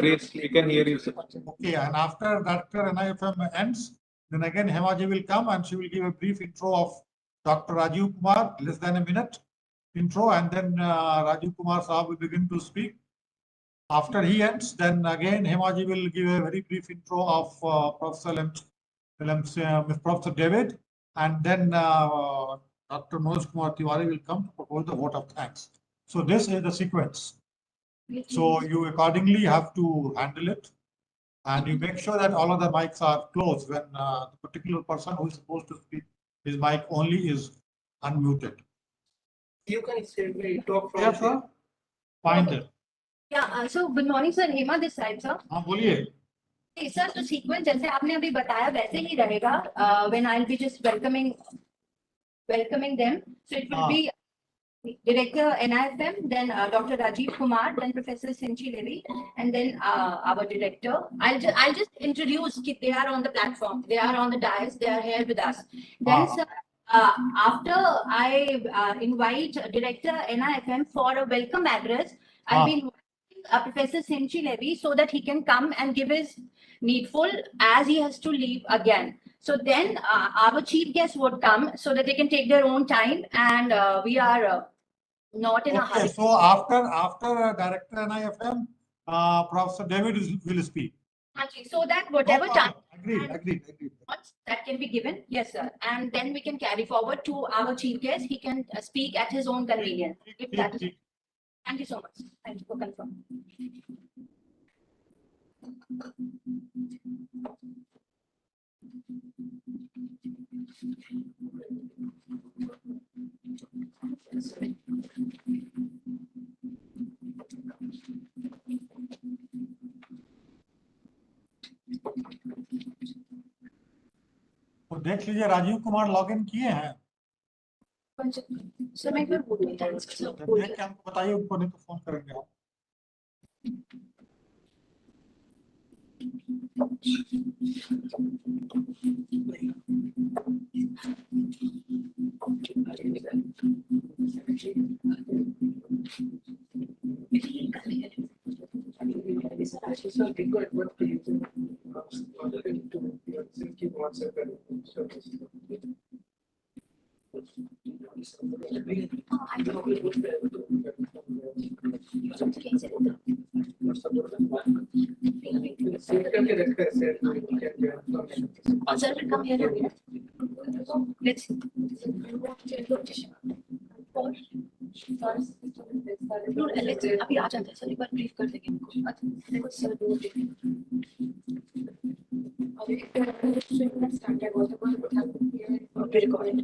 Please, we can hear you, sir. Okay, and after Director NIFM ends, then again Hemaji will come and she will give a brief intro of Dr. Rajiv Kumar, less than a minute intro, and then Rajiv Kumar Saab will begin to speak. After he ends, then again Hemaji will give a very brief intro of Professor David, and then Dr. Manoj Kumar Tiwari will come to propose the vote of thanks. So this is the sequence. So you accordingly have to handle it, and you make sure that all of the mics are closed when the particular person who is supposed to speak, his mic only is unmuted. You can talk from Yes, sir. Find it. Yeah, so good morning, sir. Hema this side, sir. हाँ बोलिए. Sir तो sequence जैसे आपने अभी बताया वैसे ही रहेगा. When I'll be just welcoming them, so it will be Director NIFM, then Dr. Rajiv Kumar, then Professor Sinchi Levy, and then our director. I'll just introduce. They are on the platform. They are on the dais. They are here with us. Then, sir, after I invite Director NIFM for a welcome address, I'll be inviting Professor Sinchi Levy so that he can come and give his needful as he has to leave again. So then our chief guests would come so that they can take their own time, and we are not in a hurry. So after Director NIFM, Professor David will speak. So that whatever time. Agreed. That can be given, yes, sir. And then we can carry forward to our chief guest. He can speak at his own convenience. If that is. Thank you so much. Thank you for confirming. तो देख लीजिए Rajiv Kumar login किए हैं. Sir मैं एक बार बोलूँ देख के हमको बताइए, उनको नहीं तो फोन करेंगे आप. Sir, come here. Let's see. अभी आ जाते हैं सर, एक बार ब्रीफ कर देंगे इनको. Sir recording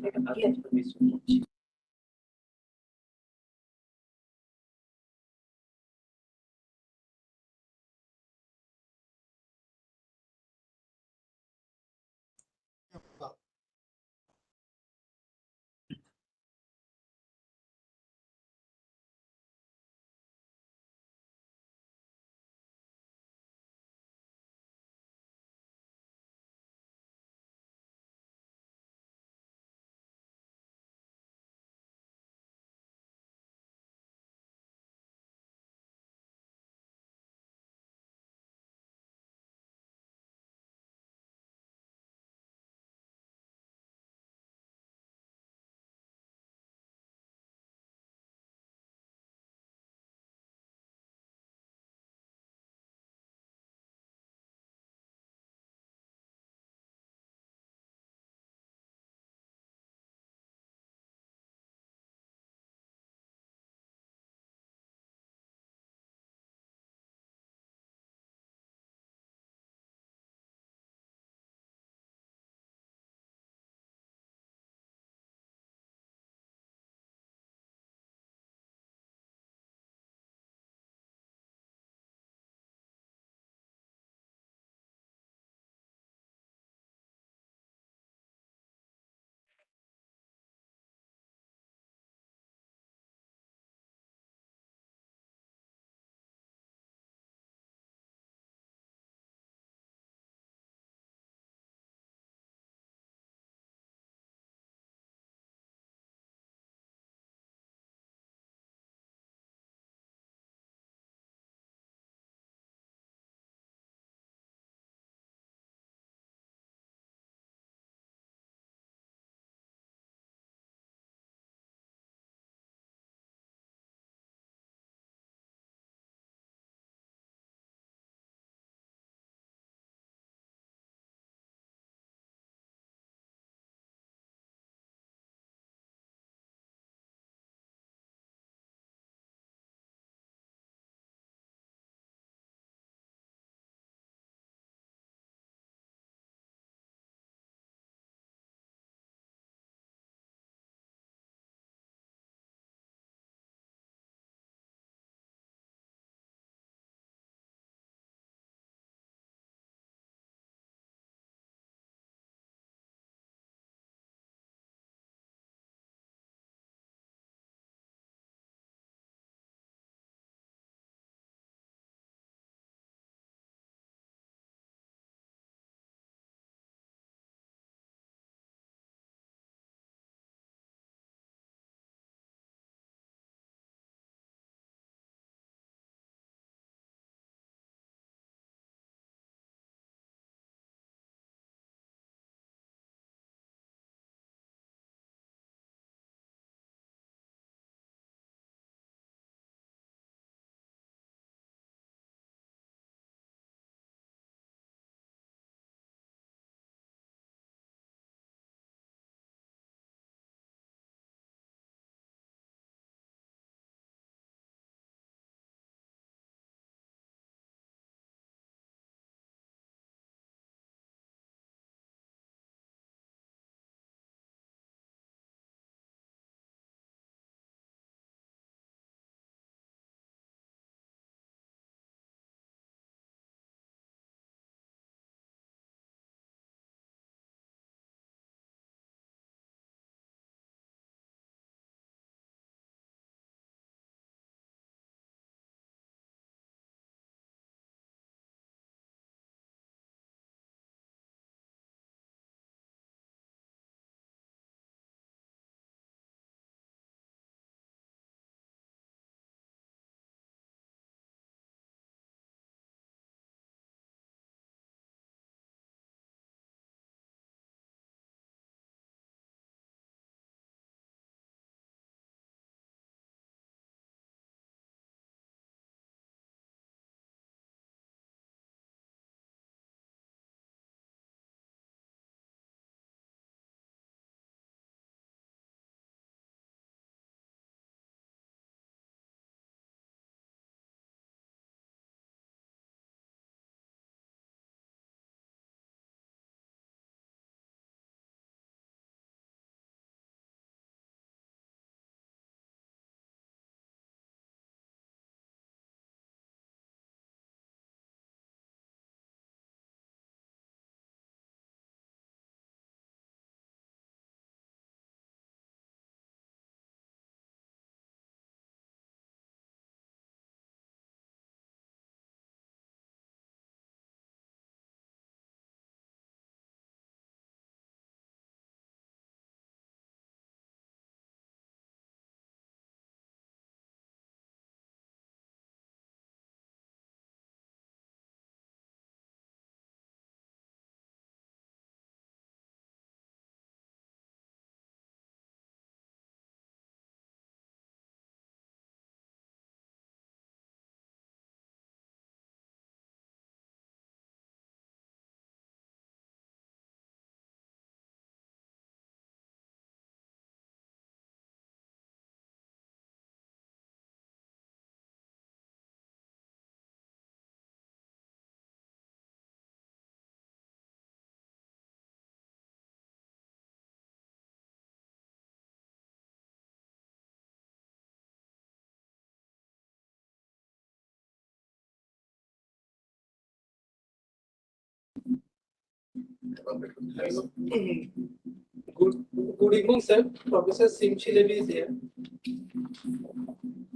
Good evening, sir. Professor Simchilevi is here.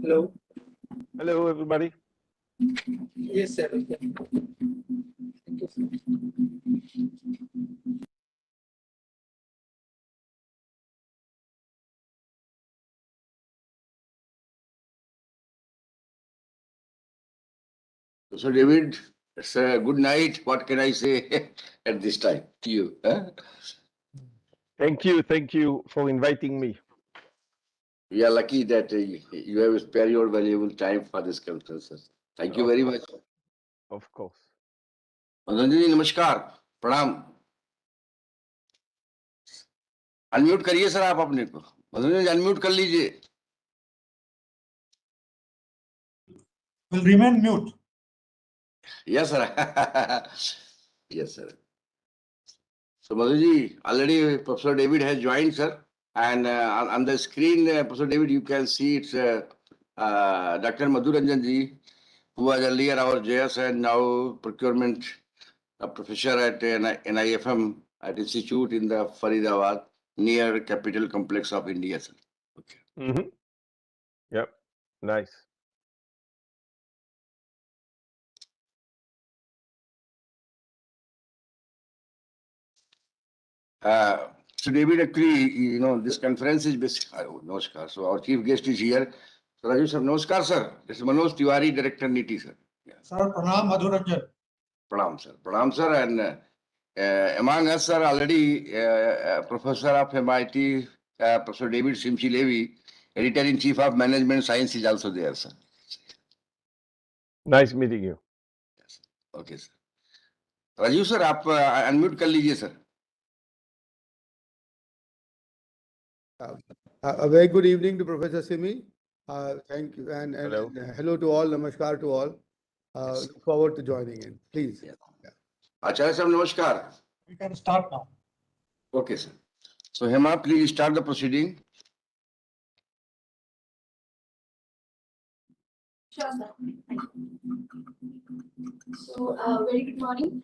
Hello. Hello, everybody. Yes, sir. Thank you, sir. So, David, it's a good night. What can I say at this time to you? Huh? Thank you for inviting me. We are lucky that you have spared your valuable time for this conference. Sir. Thank you very much. Of course. Madhunjan ji, namaskar. Pranam. Unmute करिए sir आप अपने को मधुरंजन जी unmute कर लीजिए Will remain mute. Yes, sir. Yes, sir. So, Madhuji, already Professor David has joined, sir. And on the screen, Professor David, you can see it's Dr. Madhuranjan ji, who was earlier our JS and now procurement professor at NIFM at Institute in the Faridabad, near Capital Complex of India, sir. Okay. Yep. Nice. So David, actually, you know, this conference is basically, Namaskar. So our chief guest is here. So Raju sir, Namaskar, sir. This is Manoj Tiwari, Director NITI, sir. Yeah. Sir, Pranam Madhuranjan. Pranam, sir. Pranam, sir. And among us, sir, already Professor of MIT, Professor David Simchi-Levy, Editor-in-Chief of Management Science is also there, sir. Nice meeting you. Yes. Okay, sir. Raju sir, आप unmute कर लीजिए sir. A very good evening to Professor Simi. Thank you and Hello. hello to all. Namaskar to all. Look forward to joining in. Please. Yeah. Acharya sir, namaskar. We can start now. Okay, sir. So Hema, please start the proceeding. Sure, sir. So, very good morning.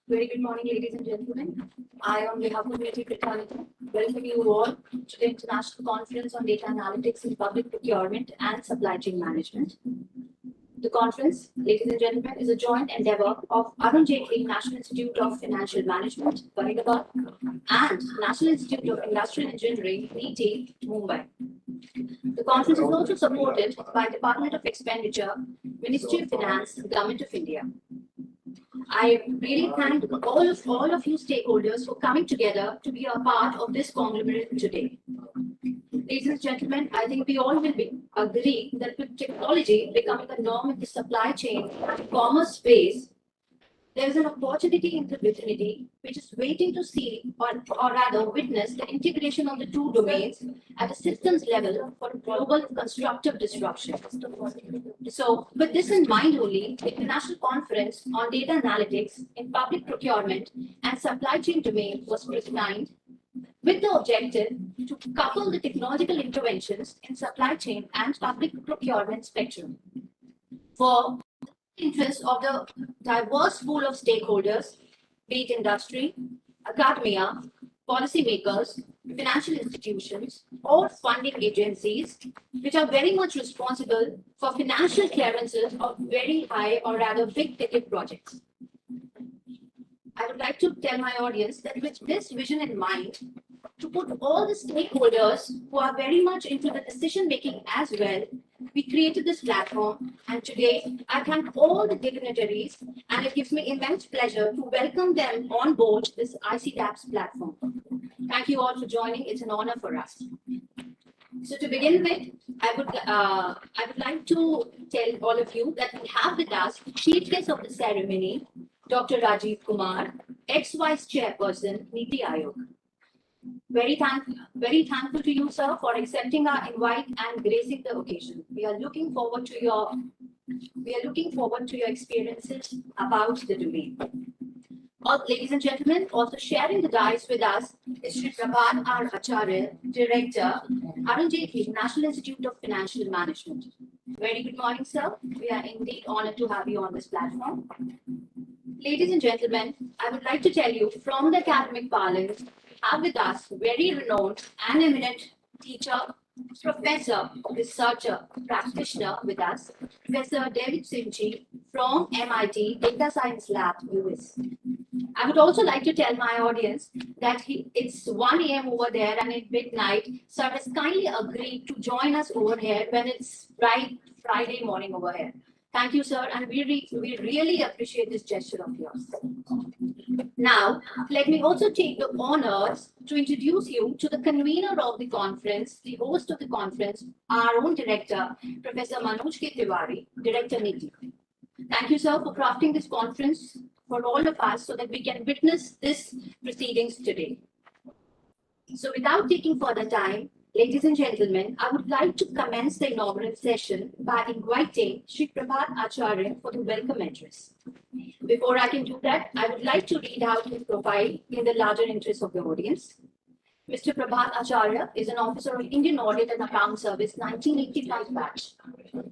Very good morning, ladies and gentlemen. I, on behalf of Mediating Fraternity, welcome you all to the International Conference on Data Analytics in Public Procurement and Supply Chain Management. The conference, ladies and gentlemen, is a joint endeavor of Arun Jaitley National Institute of Financial Management, Faridabad, and National Institute of Industrial Engineering, NITI, Mumbai. The conference is also supported by Department of Expenditure, Ministry of Finance, Government of India. I really thank all of you stakeholders for coming together to be a part of this conglomerate today. Ladies and gentlemen, I think we all will agree that with technology becoming a norm in the supply chain and commerce space, there is an opportunity in the vicinity which is waiting to see or rather witness the integration of the two domains at a systems level for global constructive disruption. So with this in mind only, the International Conference on Data Analytics in Public Procurement and Supply Chain Domain was designed with the objective to couple the technological interventions in supply chain and public procurement spectrum for interest of the diverse pool of stakeholders, be it industry, academia, policymakers, financial institutions, or funding agencies, which are very much responsible for financial clearances of very high or rather big ticket projects. I would like to tell my audience that with this vision in mind, to put all the stakeholders who are very much into the decision making as well, we created this platform, and today I thank all the dignitaries, and it gives me immense pleasure to welcome them on board this ICDAPS platform. Thank you all for joining. It's an honor for us. So to begin with, I would like to tell all of you that we have with us chief guest of the ceremony, Dr. Rajiv Kumar, ex-vice chairperson, NITI Aayog. Very thankful to you, sir, for accepting our invite and gracing the occasion. We are looking forward to your experiences about the domain. Ladies and gentlemen, also sharing the dais with us is Shri Prabhat R. Acharya, Director, Arun Jaitley National Institute of Financial Management. Very good morning, sir. We are indeed honored to have you on this platform. Ladies and gentlemen, I would like to tell you from the academic parlance, we have with us very renowned and eminent teacher, professor, researcher, practitioner with us, Professor David Simchi from MIT Data Science Lab, US. I would also like to tell my audience that it's 1 a.m. over there and at midnight, sir has kindly agreed to join us over here when it's bright Friday morning over here. Thank you, sir, and we really appreciate this gesture of yours. Now, let me also take the honors to introduce you to the convener of the conference, the host of the conference, our own director, Professor Manoj K. Tiwari, Director NITI. Thank you, sir, for crafting this conference for all of us so that we can witness this proceedings today. So without taking further time, ladies and gentlemen, I would like to commence the inaugural session by inviting Shri Prabhat Acharya for the welcome address. Before I can do that, I would like to read out his profile in the larger interest of the audience. Mr. Prabhat Acharya is an officer of Indian Audit and Account Service 1985 batch.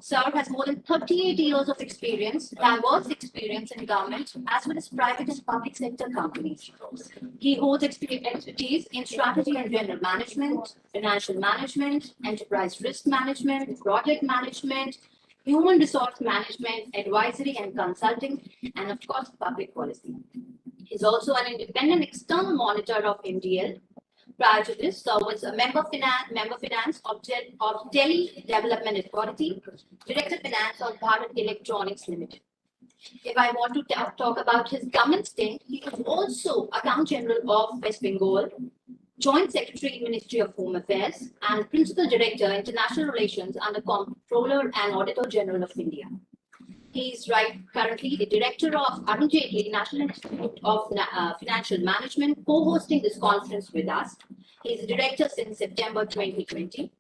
Sir has more than 38 years of experience, diverse experience in government as well as private and public sector companies. He holds expertise in strategy and general management, financial management, enterprise risk management, project management, human resource management, advisory and consulting, and of course, public policy. He's also an independent external monitor of MDL. Prior to this, Sir was a member finance of Delhi Development Authority, Director Finance of Bharat Electronics Limited. If I want to talk about his government stint, he was also Account General of West Bengal, Joint Secretary, Ministry of Home Affairs, and Principal Director, International Relations under Comptroller and Auditor General of India. He is currently the Director of Arun Jaitley National Institute of Financial Management, co-hosting this conference with us. He is the Director since September 2020.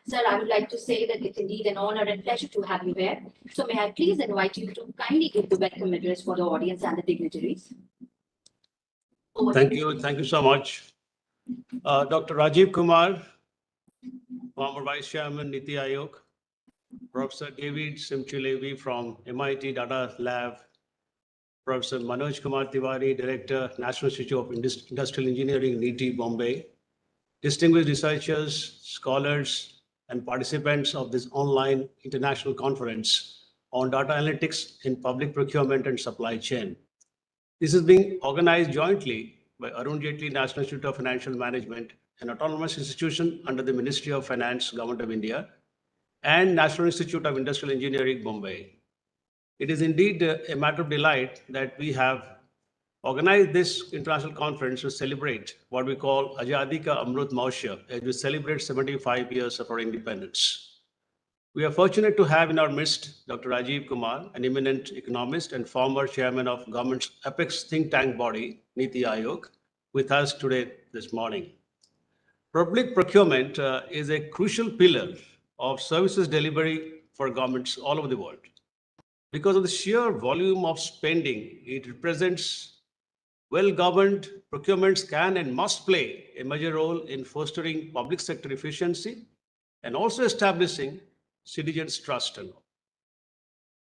Sir, I would like to say that it's indeed an honor and pleasure to have you here. So may I please invite you to kindly give the welcome address for the audience and the dignitaries. Thank you so much. Dr. Rajiv Kumar, former Vice Chairman, Niti Aayog, Professor David Simchi from MIT Data Lab, Professor Manoj Kumar Tiwari, Director, National Institute of Industrial Engineering, NITI, Bombay, distinguished researchers, scholars, and participants of this online international conference on data analytics in public procurement and supply chain. This is being organized jointly by Arun Jaitley National Institute of Financial Management, an autonomous institution under the Ministry of Finance, Government of India, and National Institute of Industrial Engineering, Bombay. It is indeed a matter of delight that we have organized this international conference to celebrate what we call Azadi Ka Amrut Mahotsav, as we celebrate 75 years of our independence. We are fortunate to have in our midst Dr. Rajiv Kumar, an eminent economist and former chairman of government's apex think tank body, Niti Aayog, with us today this morning. Public procurement is a crucial pillar of services delivery for governments all over the world. Because of the sheer volume of spending, it represents well-governed procurements can and must play a major role in fostering public sector efficiency and also establishing citizens' trust.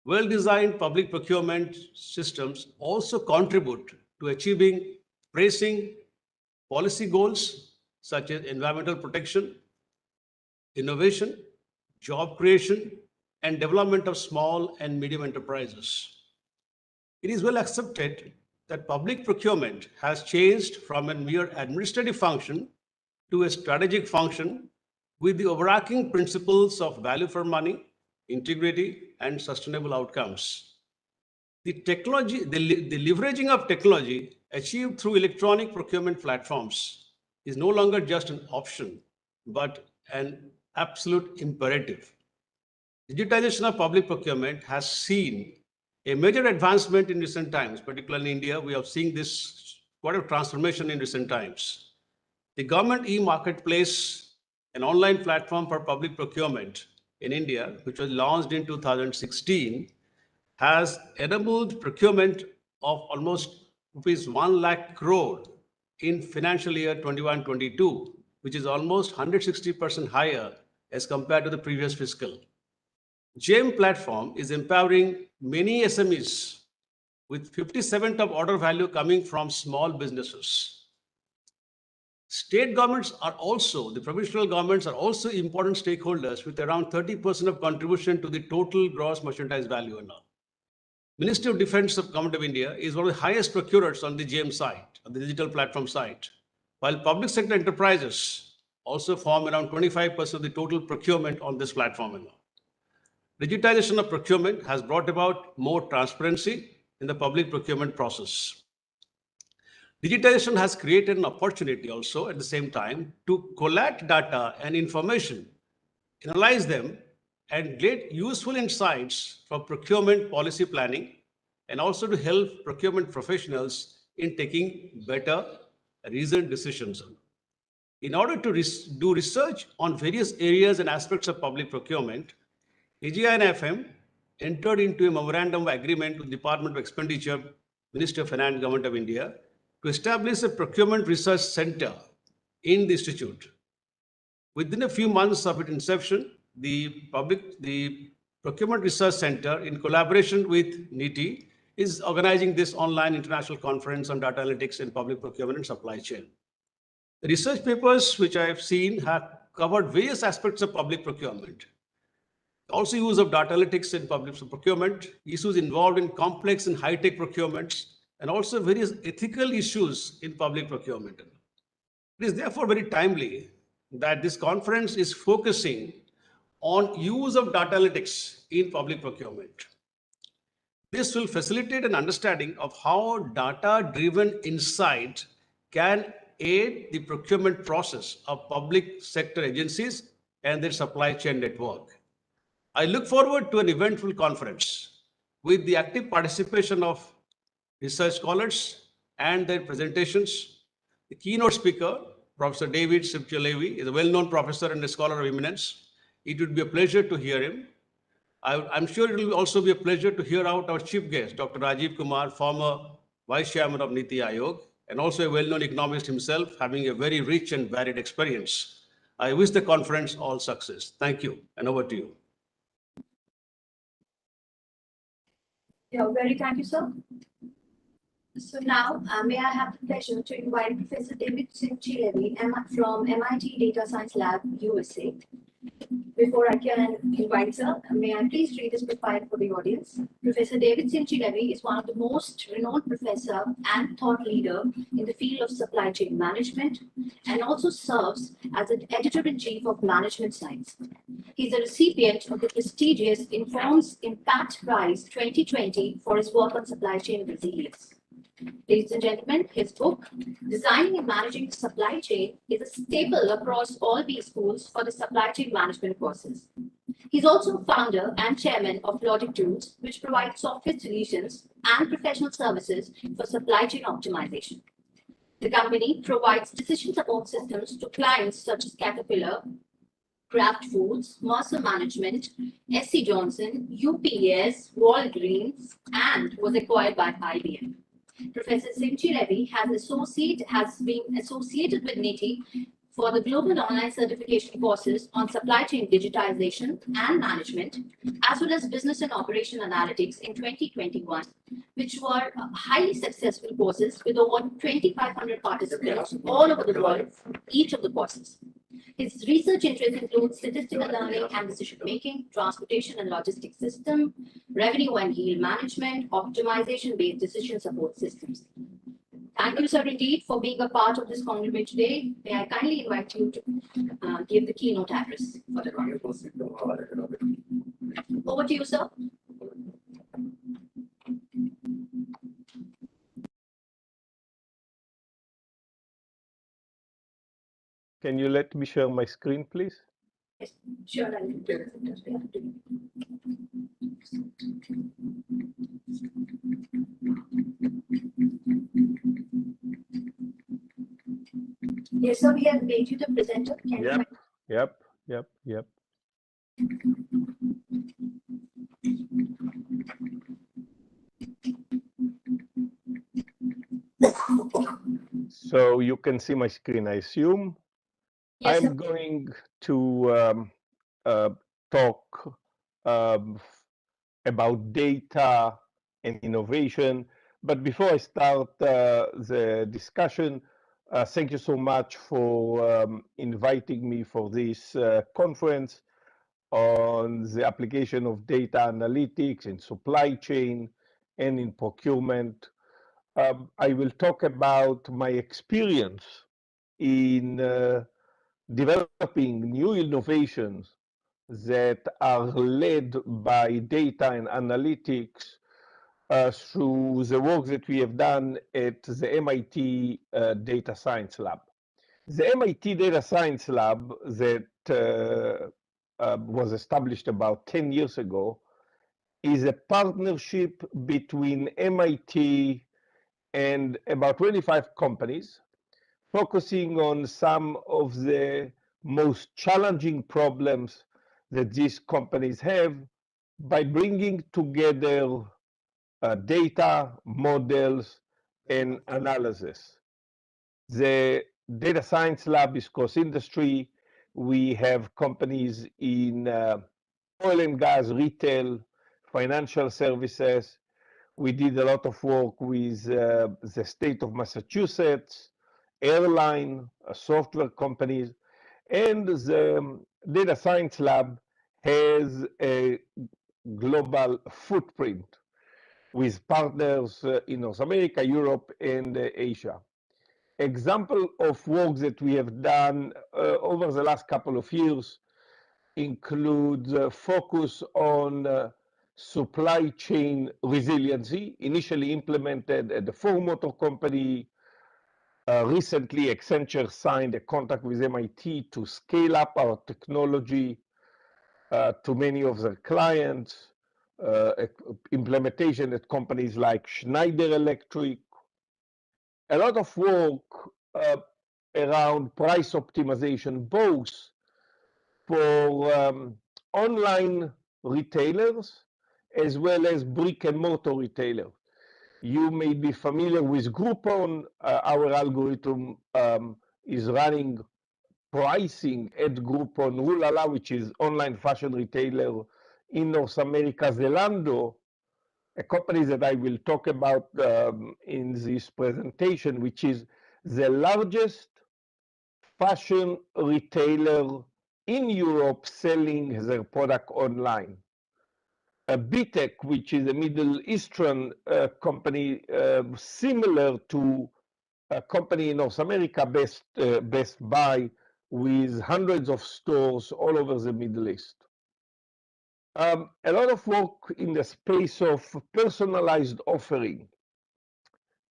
Well-designed public procurement systems also contribute to achieving pressing policy goals such as environmental protection, innovation, job creation, and development of small and medium enterprises. It is well accepted that public procurement has changed from a mere administrative function to a strategic function with the overarching principles of value for money, integrity, and sustainable outcomes. The leveraging of technology achieved through electronic procurement platforms is no longer just an option, but an absolute imperative. Digitization of public procurement has seen a major advancement in recent times, particularly in India. We have seen this quite a transformation in recent times. The government e-marketplace, an online platform for public procurement in India, which was launched in 2016, has enabled procurement of almost rupees 1 lakh crore in financial year 21-22, which is almost 160% higher as compared to the previous fiscal. GEM platform is empowering many SMEs with 57th of order value coming from small businesses. State governments are also, the provincial governments are also important stakeholders with around 30% of contribution to the total gross merchandise value and all. Ministry of Defense of Government of India is one of the highest procurers on the GM side, on the digital platform side, while public sector enterprises also form around 25% of the total procurement on this platform and all. Digitization of procurement has brought about more transparency in the public procurement process. Digitization has created an opportunity also at the same time to collect data and information, analyze them, and get useful insights from procurement policy planning, and also to help procurement professionals in taking better, reasoned decisions. In order to do research on various areas and aspects of public procurement, AGI&FM entered into a memorandum of agreement with the Department of Expenditure, Ministry of Finance, Government of India, to establish a procurement research center in the institute. Within a few months of its inception, the Procurement Research Center, in collaboration with NITI, is organizing this online international conference on data analytics in public procurement and supply chain. The research papers which I have seen have covered various aspects of public procurement. Also, use of data analytics in public procurement, issues involved in complex and high-tech procurements, and also various ethical issues in public procurement. It is therefore very timely that this conference is focusing on use of data analytics in public procurement. This will facilitate an understanding of how data-driven insight can aid the procurement process of public sector agencies and their supply chain network. I look forward to an eventful conference with the active participation of research scholars and their presentations. The keynote speaker, Professor David Simchilevi, is a well-known professor and a scholar of eminence. It would be a pleasure to hear him. I'm sure it will also be a pleasure to hear out our chief guest, Dr. Rajiv Kumar, former Vice Chairman of Niti Aayog, and also a well-known economist himself, having a very rich and varied experience. I wish the conference all success. Thank you, and over to you. Yeah, very thank you, sir. So now, may I have the pleasure to invite Professor David Simchilevi from MIT Data Science Lab, USA. Before I can invite sir, may I please read his profile for the audience. Professor David Simchilevi is one of the most renowned professor and thought leader in the field of supply chain management, and also serves as an editor-in-chief of Management Science. He's a recipient of the prestigious Informs Impact Prize 2020 for his work on supply chain resilience. Ladies and gentlemen, his book, Designing and Managing the Supply Chain, is a staple across all B schools for the supply chain management courses. He's also founder and chairman of Logic Tools, which provides software solutions and professional services for supply chain optimization. The company provides decision support systems to clients such as Caterpillar, Kraft Foods, Mercer Management, SC Johnson, UPS, Walgreens, and was acquired by IBM. Professor Simchilevi has been associated with NITI for the global online certification courses on supply chain digitization and management, as well as business and operation analytics in 2021, which were highly successful courses with over 2,500 participants all over the world, each of the courses. His research interests include statistical learning and decision-making, transportation and logistics system, revenue and yield management, optimization-based decision support systems. Thank you, sir, indeed, for being a part of this conglomerate today. May I kindly invite you to give the keynote address for the conference. Over to you, sir. Can you let me share my screen, please? Yes, sure. Yes, sir, we have made you the presenter. Can Yep. So you can see my screen, I assume. Yes, I'm sir. going to talk about data and innovation. But before I start the discussion, thank you so much for inviting me for this conference on the application of data analytics in supply chain and in procurement. I will talk about my experience in developing new innovations that are led by data and analytics through the work that we have done at the MIT Data Science Lab. The MIT Data Science Lab that was established about 10 years ago is a partnership between MIT and about 25 companies, focusing on some of the most challenging problems that these companies have by bringing together data, models, and analysis. The data science lab is cross-industry. We have companies in oil and gas, retail, financial services. We did a lot of work with the state of Massachusetts, airline, software companies, and the data science lab has a global footprint with partners in North America, Europe, and Asia. Example of work that we have done over the last couple of years includes focus on supply chain resiliency, initially implemented at the Ford Motor Company. Recently, Accenture signed a contract with MIT to scale up our technology to many of their clients. Implementation at companies like Schneider Electric. A lot of work around price optimization, both for online retailers as well as brick and mortar retailers. You may be familiar with Groupon. Our algorithm is running pricing at Groupon, Ulala, which is online fashion retailer in North America, Zalando, a company that I will talk about in this presentation, which is the largest fashion retailer in Europe selling their product online. BTEC, which is a Middle Eastern company similar to a company in North America, Best Buy, with hundreds of stores all over the Middle East. A lot of work in the space of personalized offering.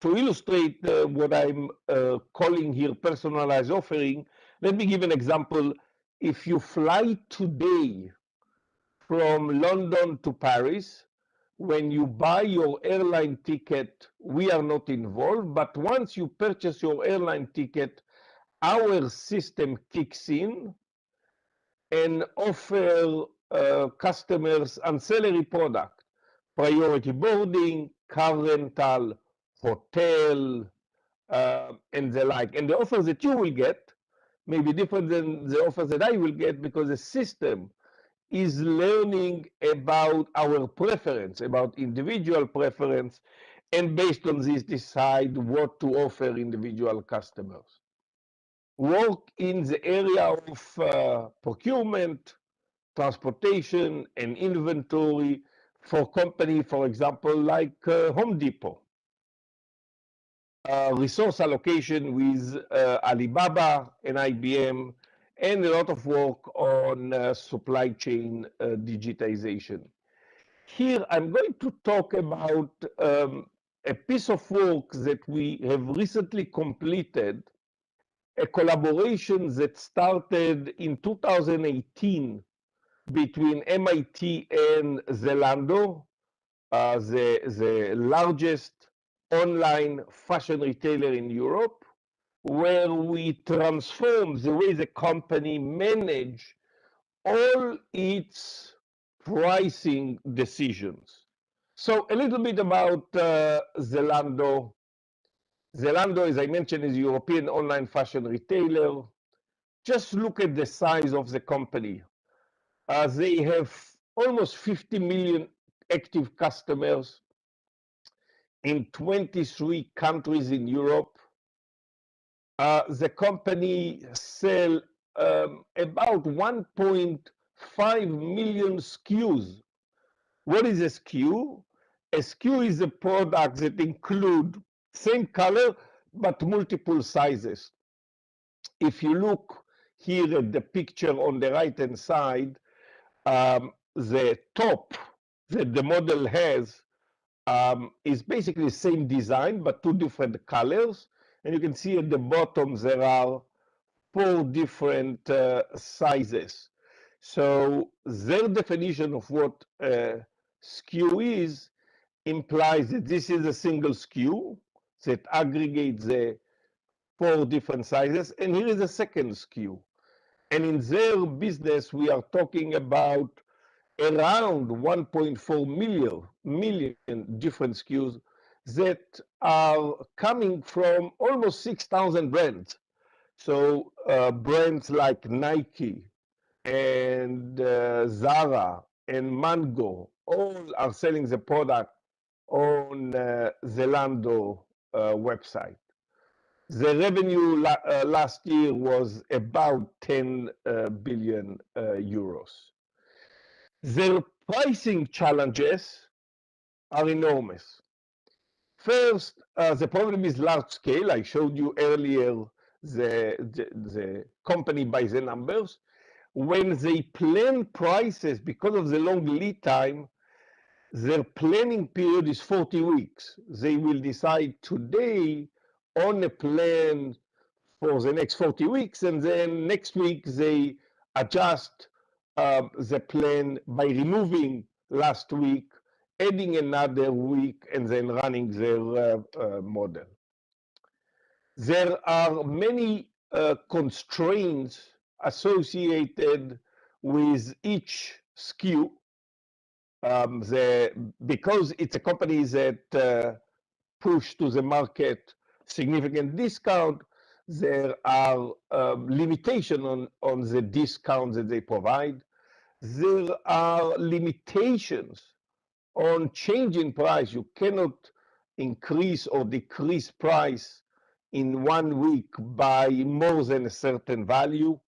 To illustrate what I'm calling here personalized offering, let me give an example. If you fly today from London to Paris, when you buy your airline ticket, we are not involved, but once you purchase your airline ticket, our system kicks in and offer customers ancillary product, priority boarding, car rental, hotel, and the like. And the offers that you will get may be different than the offers that I will get because the system is learning about our preference, about individual preference, and based on this decide what to offer individual customers. Work in the area of procurement, transportation, and inventory for company, for example, like Home Depot. Resource allocation with Alibaba and IBM, and a lot of work on supply chain digitization. Here, I'm going to talk about a piece of work that we have recently completed, a collaboration that started in 2018 between MIT and Zalando, the largest online fashion retailer in Europe, where we transform the way the company manage all its pricing decisions. So a little bit about Zalando. Zalando, as I mentioned, is a European online fashion retailer. Just look at the size of the company. They have almost 50 million active customers in 23 countries in Europe. The company sell about 1.5 million SKUs. What is a SKU? A SKU is a product that include same color but multiple sizes. If you look here at the picture on the right hand side, the top that the model has is basically the same design but two different colors. And you can see at the bottom there are 4 different sizes. So their definition of what SKU is implies that this is a single SKU that aggregates the 4 different sizes, and here is a second SKU. And in their business, we are talking about around 1.4 million different SKUs that are coming from almost 6,000 brands. So brands like Nike and Zara and Mango all are selling the product on Zalando website. The revenue last year was about 10 billion euros. Their pricing challenges are enormous. First, the problem is large scale. I showed you earlier the company by the numbers. When they plan prices, because of the long lead time, their planning period is 40 weeks. They will decide today on a plan for the next 40 weeks, and then next week they adjust the plan by removing last week, adding another week, and then running their model. There are many constraints associated with each SKU. Because it's a company that push to the market significant discount, there are limitations on the discounts that they provide. There are limitations on changing price. You cannot increase or decrease price in 1 week by more than a certain value.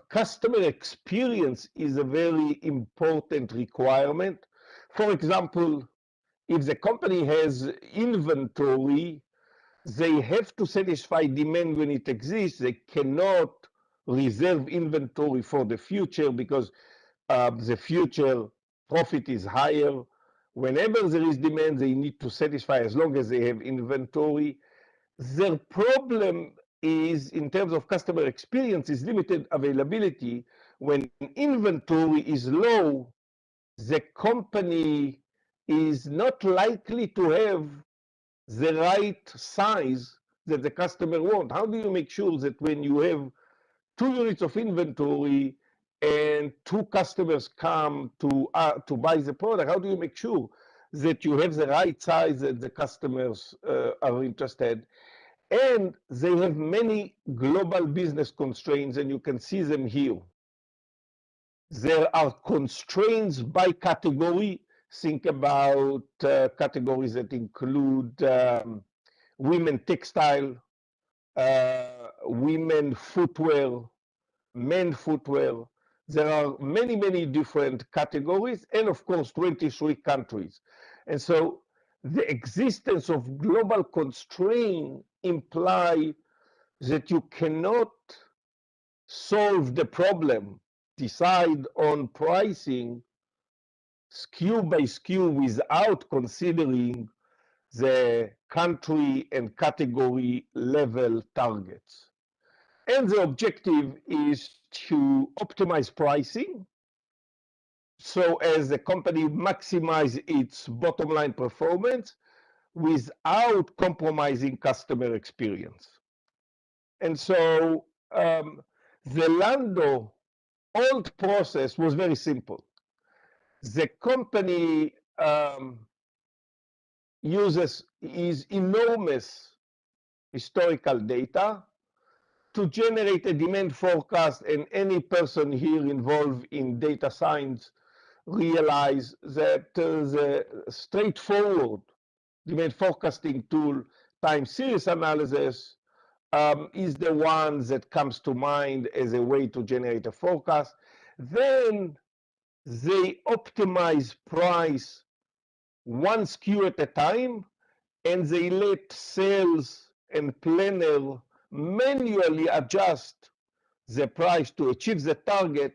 Customer experience is a very important requirement. For example, if the company has inventory, they have to satisfy demand when it exists. They cannot reserve inventory for the future because the future profit is higher. Whenever there is demand, they need to satisfy as long as they have inventory. Their problem is, in terms of customer experience, is limited availability. When inventory is low, the company is not likely to have the right size that the customer wants. How do you make sure that when you have 2 units of inventory and 2 customers come to buy the product, how do you make sure that you have the right size that the customers are interested? And they have many global business constraints, and you can see them here. There are constraints by category. Think about categories that include women textile, women footwear, men footwear. There are many, many different categories, and of course, 23 countries. And so the existence of global constraint imply that you cannot solve the problem, decide on pricing SKU by SKU without considering the country and category level targets. And the objective is to optimize pricing so as the company maximize its bottom line performance without compromising customer experience. And so the Lando old process was very simple. The company uses enormous historical data to generate a demand forecast, and any person here involved in data science realize that the straightforward the main forecasting tool, time series analysis, is the one that comes to mind as a way to generate a forecast. Then they optimize price one SKU at a time, and they let sales and planner manually adjust the price to achieve the target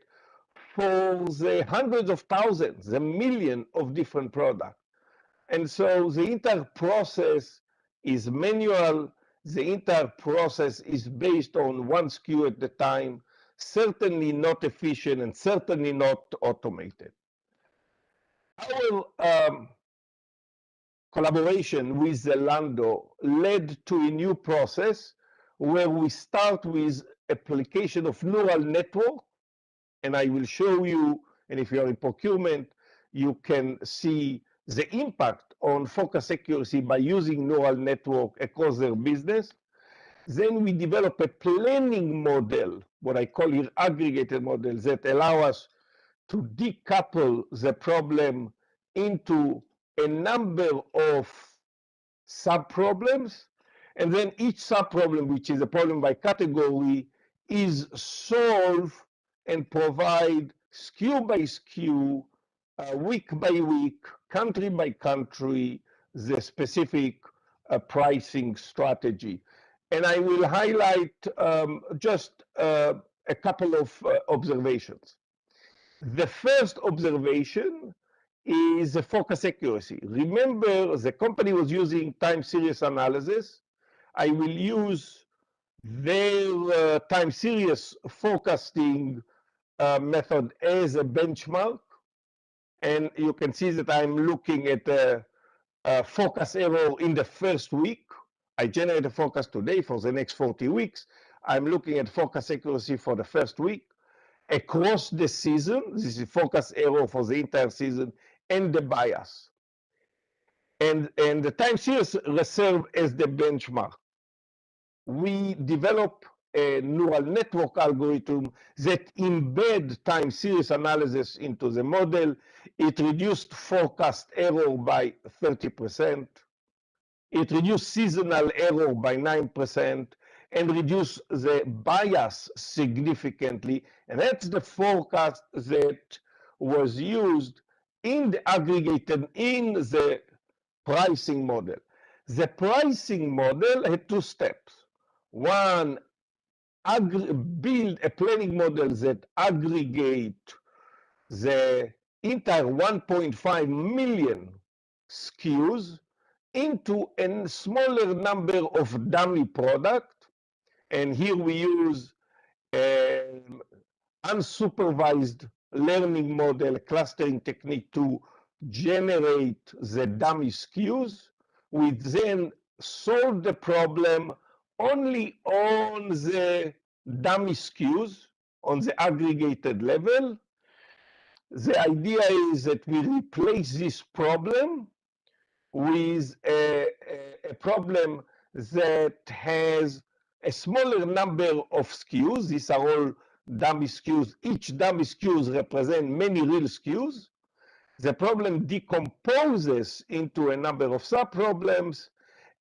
for the hundreds of thousands, the million of different products. And so the entire process is manual. The entire process is based on one SKU at a time, certainly not efficient and certainly not automated. Our collaboration with Zalando led to a new process where we start with application of neural network, and I will show you, and if you are in procurement, you can see the impact on focus accuracy by using neural network across their business. Then we develop a planning model, what I call here aggregated model, that allow us to decouple the problem into a number of sub-problems, and then each sub-problem, which is a problem by category, is solved and provide SKU by SKU, week by week, country by country, the specific pricing strategy. And I will highlight just a couple of observations. The first observation is the focus accuracy. Remember, the company was using time series analysis. I will use their time series forecasting method as a benchmark. And you can see that I'm looking at the focus error in the first week. I generate a forecast today for the next 40 weeks. I'm looking at focus accuracy for the first week. Across the season, this is focus error for the entire season, and the bias. And the time series reserve as the benchmark. We develop a neural network algorithm that embed time series analysis into the model. It reduced forecast error by 30%. It reduced seasonal error by 9% and reduced the bias significantly. And that's the forecast that was used in the aggregated, in the pricing model. The pricing model had two steps. One, build a planning model that aggregate the entire 1.5 million SKUs into a smaller number of dummy products. And here we use unsupervised learning model, clustering technique to generate the dummy SKUs. We then solve the problem only on the dummy SKUs, on the aggregated level. The idea is that we replace this problem with a problem that has a smaller number of SKUs. These are all dummy SKUs. Each dummy SKUs represent many real SKUs. The problem decomposes into a number of sub-problems,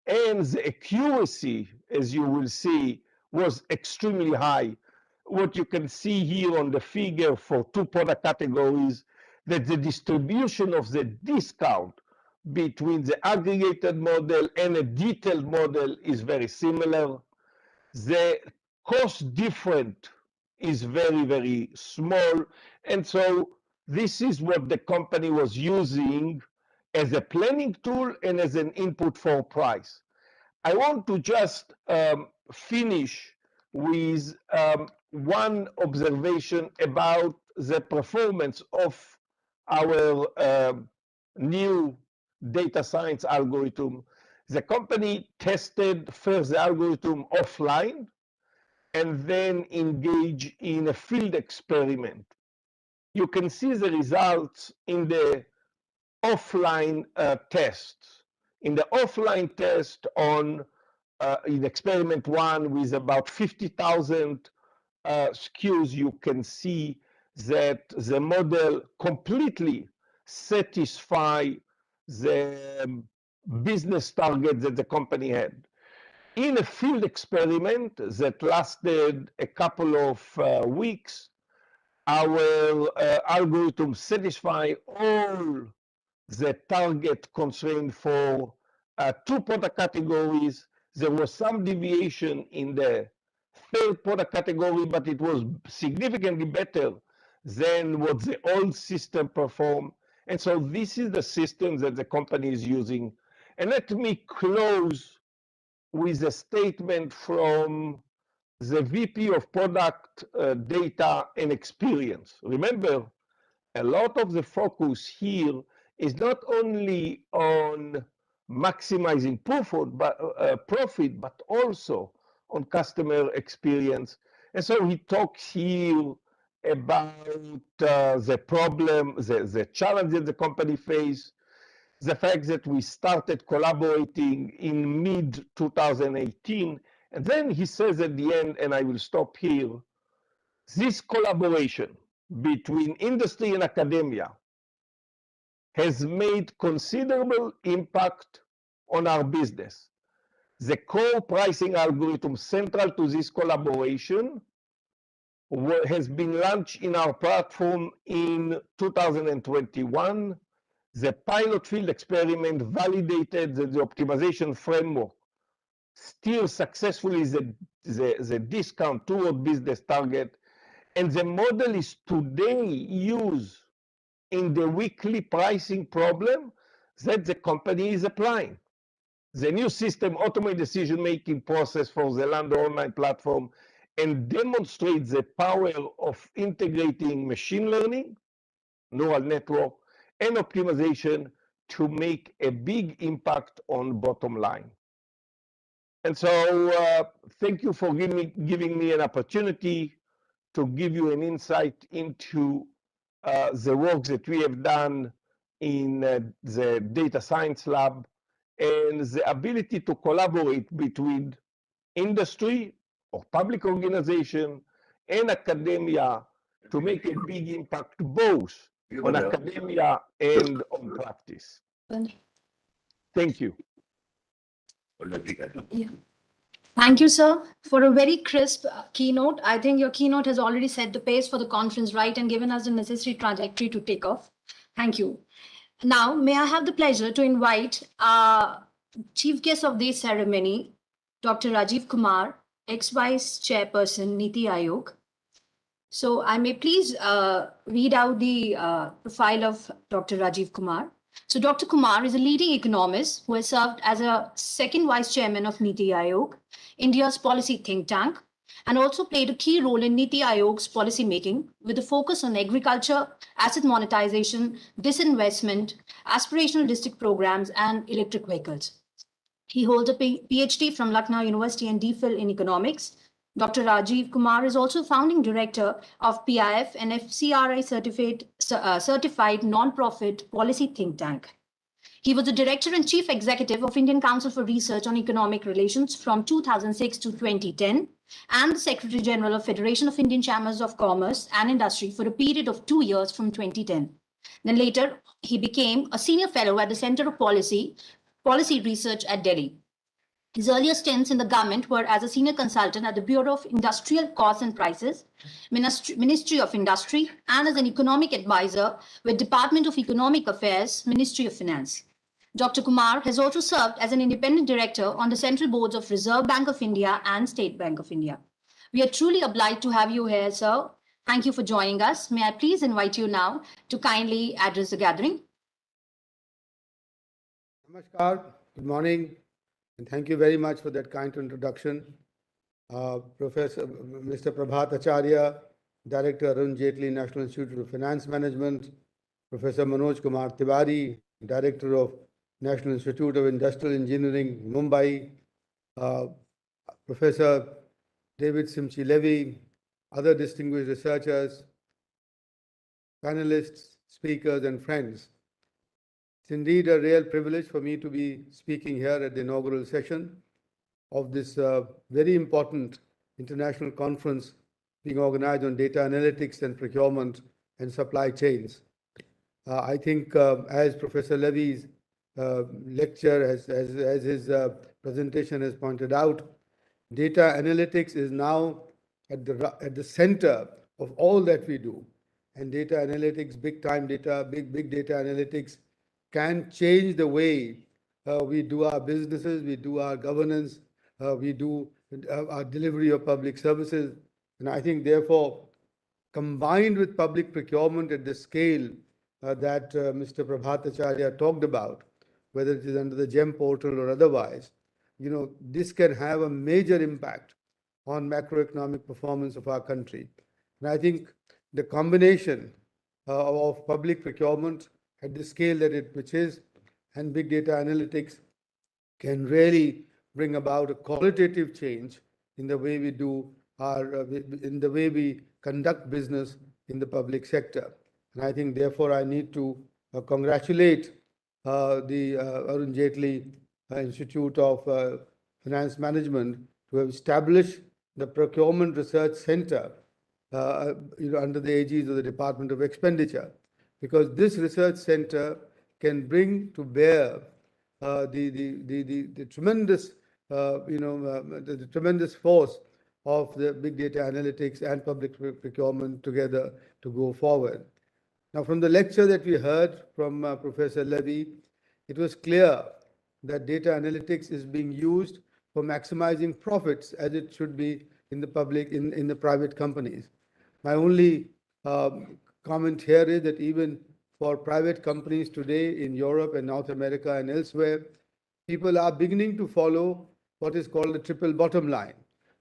and the accuracy, as you will see, was extremely high. What you can see here on the figure for two product categories, that the distribution of the discount between the aggregated model and a detailed model is very similar. The cost difference is very, very small. And so this is what the company was using as a planning tool and as an input for price. I want to just finish with one observation about the performance of our new data science algorithm. The company tested first the algorithm offline and then engaged in a field experiment. You can see the results in the offline tests. In the offline test on in experiment one with about 50,000 SKUs, you can see that the model completely satisfy the business targets that the company had. In a field experiment that lasted a couple of weeks, our algorithm satisfied all the target constraint for two product categories. There was some deviation in the third product category, but it was significantly better than what the old system performed. And so this is the system that the company is using. And let me close with a statement from the VP of Product Data and Experience. Remember, a lot of the focus here is not only on maximizing profit, but also on customer experience. And so he talks here about the problem, the challenge that the company faced, the fact that we started collaborating in mid 2018. And then he says at the end, and I will stop here, this collaboration between industry and academia has made considerable impact on our business. The core pricing algorithm central to this collaboration has been launched in our platform in 2021. The pilot field experiment validated that the optimization framework steers successfully the discount toward business target, and the model is today used in the weekly pricing problem that the company is applying. The new system automates decision-making process for the Lando online platform and demonstrates the power of integrating machine learning, neural network, and optimization to make a big impact on bottom line. And so thank you for giving me an opportunity to give you an insight into the work that we have done in the data science lab and the ability to collaborate between industry or public organization and academia to make a big impact both on academia and on practice. Thank you. Thank you, sir, for a very crisp keynote. I think your keynote has already set the pace for the conference, right, and given us the necessary trajectory to take off. Thank you. Now, may I have the pleasure to invite our chief guest of this ceremony, Dr. Rajiv Kumar, ex-vice chairperson, Niti Aayog. So I may please read out the profile of Dr. Rajiv Kumar. So Dr. Kumar is a leading economist who has served as a second vice chairman of Niti Aayog, India's policy think tank, and also played a key role in Niti Aayog's policy making with a focus on agriculture, asset monetization, disinvestment, aspirational district programs, and electric vehicles. He holds a PhD from Lucknow University and DPhil in economics. Dr. Rajiv Kumar is also founding director of PIF, an FCRI certified non-profit policy think tank. He was the director and chief executive of Indian Council for Research on Economic Relations from 2006 to 2010, and the Secretary General of Federation of Indian Chambers of Commerce and Industry for a period of 2 years from 2010. Then later, he became a senior fellow at the Center of Policy Research at Delhi. His earlier stints in the government were as a senior consultant at the Bureau of Industrial Costs and Prices, Ministry of Industry, and as an economic advisor with Department of Economic Affairs, Ministry of Finance. Dr. Kumar has also served as an independent director on the central boards of Reserve Bank of India and State Bank of India. We are truly obliged to have you here, sir. Thank you for joining us. May I please invite you now to kindly address the gathering. Namaskar, good morning, and thank you very much for that kind introduction. Professor Mr. Prabhat Acharya, Director, Arun Jaitley National Institute of Finance Management, Professor Manoj Kumar Tiwari, Director of National Institute of Industrial Engineering, Mumbai, Professor David Simchi Levy, other distinguished researchers, panelists, speakers, and friends. It's indeed a real privilege for me to be speaking here at the inaugural session of this very important international conference being organized on data analytics and procurement and supply chains. I think, as Professor Levy lecture, as his presentation has pointed out, data analytics is now at the center of all that we do. And data analytics, big data analytics can change the way we do our businesses, we do our governance, we do our delivery of public services. And I think, therefore, combined with public procurement at the scale that Mr. Prabhat Acharya talked about, whether it is under the GEM portal or otherwise, this can have a major impact on macroeconomic performance of our country. And I think the combination of public procurement at the scale which is, and big data analytics can really bring about a qualitative change in the way we do in the way we conduct business in the public sector. And I think, therefore, I need to congratulate the Arun Jaitley Institute of Finance Management to have established the Procurement Research Center under the aegis of the Department of Expenditure, because this research center can bring to bear the tremendous the tremendous force of the big data analytics and public procurement together to go forward. Now, from the lecture that we heard from Professor Levy, it was clear that data analytics is being used for maximizing profits, as it should be in the private companies. My only comment here is that even for private companies today in Europe and North America and elsewhere, people are beginning to follow what is called the triple bottom line,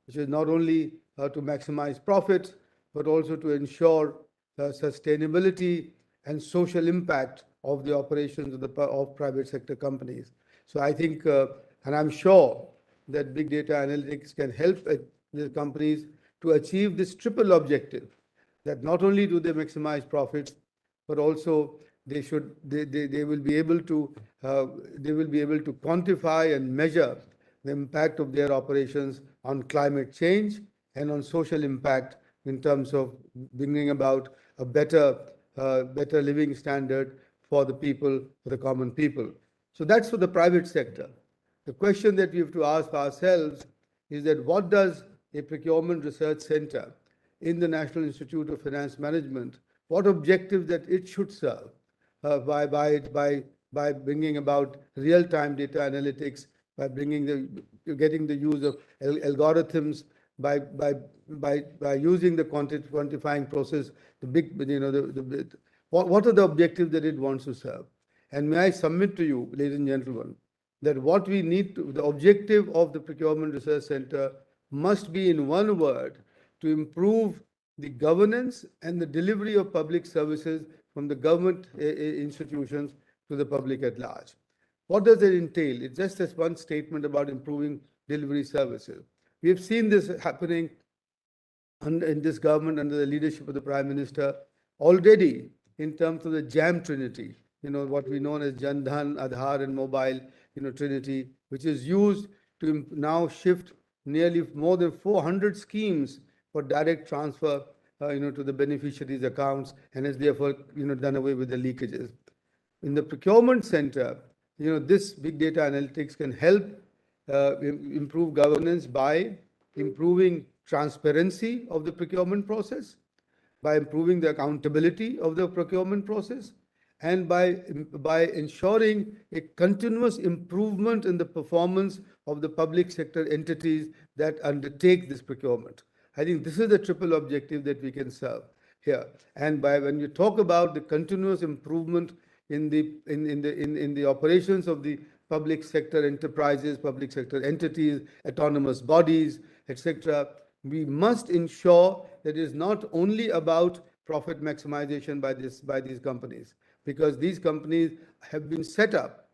which is not only to maximize profits, but also to ensure sustainability and social impact of the operations of private sector companies. So I think, and I'm sure that big data analytics can help the companies to achieve this triple objective, that not only do they maximize profits, but also they will be able to quantify and measure the impact of their operations on climate change and on social impact in terms of bringing about a better living standard for the people, for the common people. So that's for the private sector. The question that we have to ask ourselves is that what does a procurement research center in the National Institute of Finance Management, what objectives that it should serve by bringing about real-time data analytics, by getting the use of algorithms, by using the quantifying process, what are the objectives that it wants to serve? And may I submit to you, ladies and gentlemen, that what we need the objective of the Procurement Research Center must be, in one word, to improve the governance and the delivery of public services from the government institutions to the public at large. What does it entail? It's just as one statement about improving delivery services. We have seen this happening in this government under the leadership of the Prime Minister already in terms of the JAM Trinity, what we know as Jan Dhan, Aadhaar and Mobile, Trinity, which is used to now shift nearly more than 400 schemes for direct transfer, to the beneficiaries' accounts, and has therefore, done away with the leakages. In the procurement center, this big data analytics can help improve governance by improving transparency of the procurement process, by improving the accountability of the procurement process, and by ensuring a continuous improvement in the performance of the public sector entities that undertake this procurement. I think this is the triple objective that we can serve here. And when you talk about the continuous improvement in the operations of the public sector enterprises, public sector entities, autonomous bodies, etc., we must ensure that it is not only about profit maximization by these companies, because these companies have been set up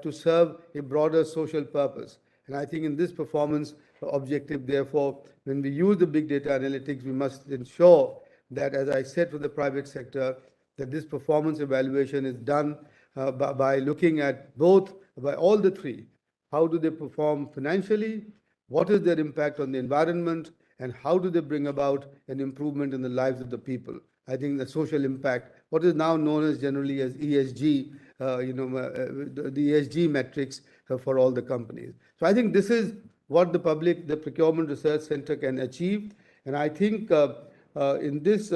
to serve a broader social purpose. And I think in this performance objective, therefore, when we use the big data analytics, we must ensure that, as I said for the private sector, that this performance evaluation is done by looking at by all the three. How do they perform financially? What is their impact on the environment? And how do they bring about an improvement in the lives of the people? I think the social impact what is now known as generally as ESG, the ESG metrics for all the companies. So I think this is what the Procurement Research Center can achieve. And I think in this,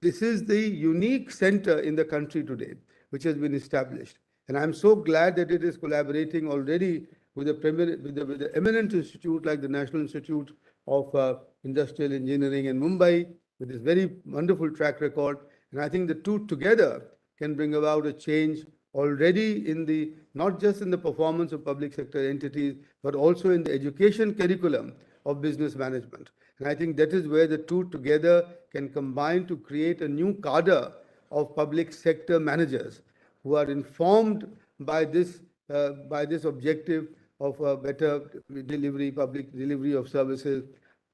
this is the unique center in the country today, which has been established. And I'm so glad that it is collaborating already with the eminent institute like the National Institute of Industrial Engineering in Mumbai, with this very wonderful track record. And I think the two together can bring about a change already in the, not just in the performance of public sector entities, but also in the education curriculum of business management. And I think that is where the two together can combine to create a new cadre of public sector managers who are informed by this objective of a better delivery, public delivery of services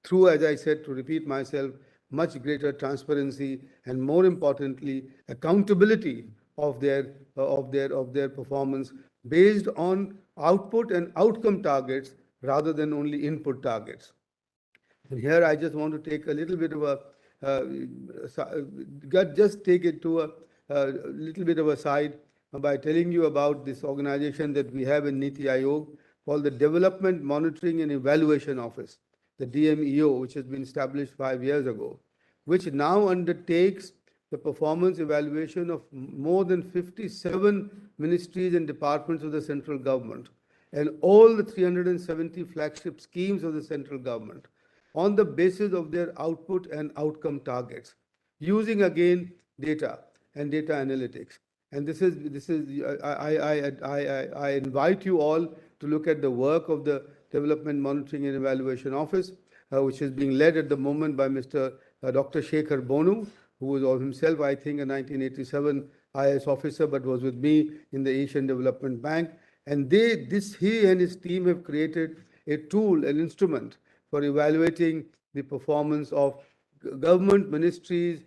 through, as I said, to repeat myself, much greater transparency and, more importantly, accountability of their performance based on output and outcome targets rather than only input targets. And here I just want to take a little bit of just take it to a little bit of a side by telling you about this organization that we have in Niti Aayog called the Development Monitoring and Evaluation Office, the DMEO, which has been established 5 years ago, which now undertakes the performance evaluation of more than 57 ministries and departments of the central government and all the 370 flagship schemes of the central government on the basis of their output and outcome targets, using again data and data analytics. And I invite you all to look at the work of the Development Monitoring and Evaluation Office, which is being led at the moment by Mr. Dr. Shekhar Bonu, who was himself, I think, a 1987 IAS officer, but was with me in the Asian Development Bank. And he and his team have created a tool, an instrument for evaluating the performance of government ministries,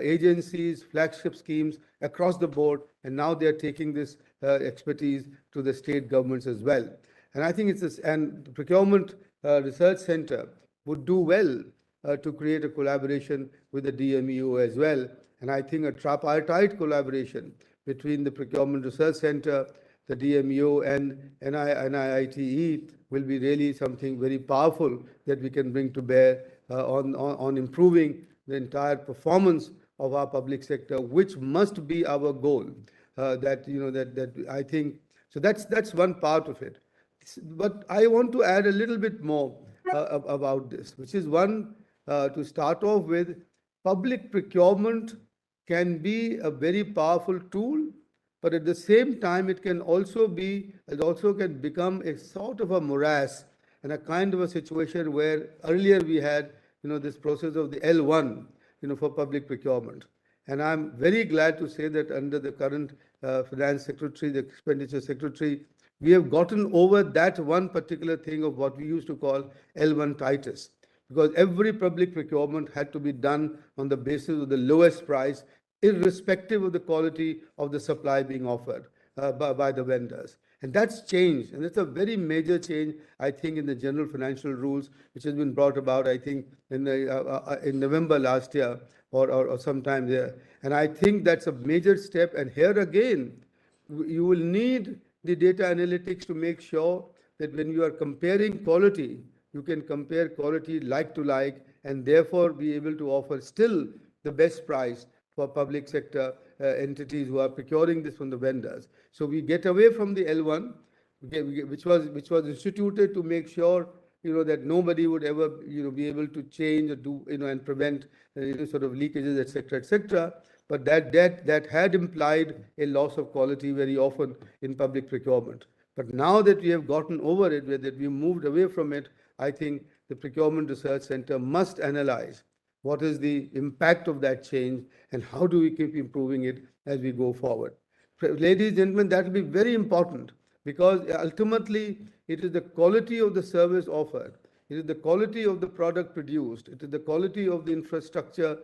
agencies, flagship schemes across the board. And now they are taking this expertise to the state governments as well. And I think and the Procurement Research Center would do well to create a collaboration with the DMEO as well. And I think a tripartite collaboration between the Procurement Research Center, the DMEO and NIITE will be really something very powerful that we can bring to bear on improving the entire performance of our public sector, which must be our goal. That I think, so that's one part of it. But I want to add a little bit more about this, which is one, to start off with, public procurement can be a very powerful tool, but at the same time, it also can become a sort of a morass and a kind of a situation where earlier we had, this process of the L1, for public procurement. And I'm very glad to say that under the current Finance Secretary, the Expenditure Secretary, we have gotten over that one particular thing of what we used to call L1-titis, because every public procurement had to be done on the basis of the lowest price, irrespective of the quality of the supply being offered by the vendors. And that's changed. And it's a very major change, I think, in the general financial rules, which has been brought about, I think, in November last year or sometime there. And I think that's a major step. And here again, you will need the data analytics to make sure that when you are comparing quality, you can compare quality like to like, and therefore be able to offer still the best price for public sector entities who are procuring this from the vendors. So we get away from the L1, which was instituted to make sure that nobody would ever be able to change or do and prevent sort of leakages, etc. But that had implied a loss of quality very often in public procurement. But now that we have gotten over it, that we moved away from it, I think the Procurement Research Center must analyze what is the impact of that change and how do we keep improving it as we go forward. Ladies and gentlemen, that will be very important, because ultimately it is the quality of the service offered, it is the quality of the product produced, it is the quality of the infrastructure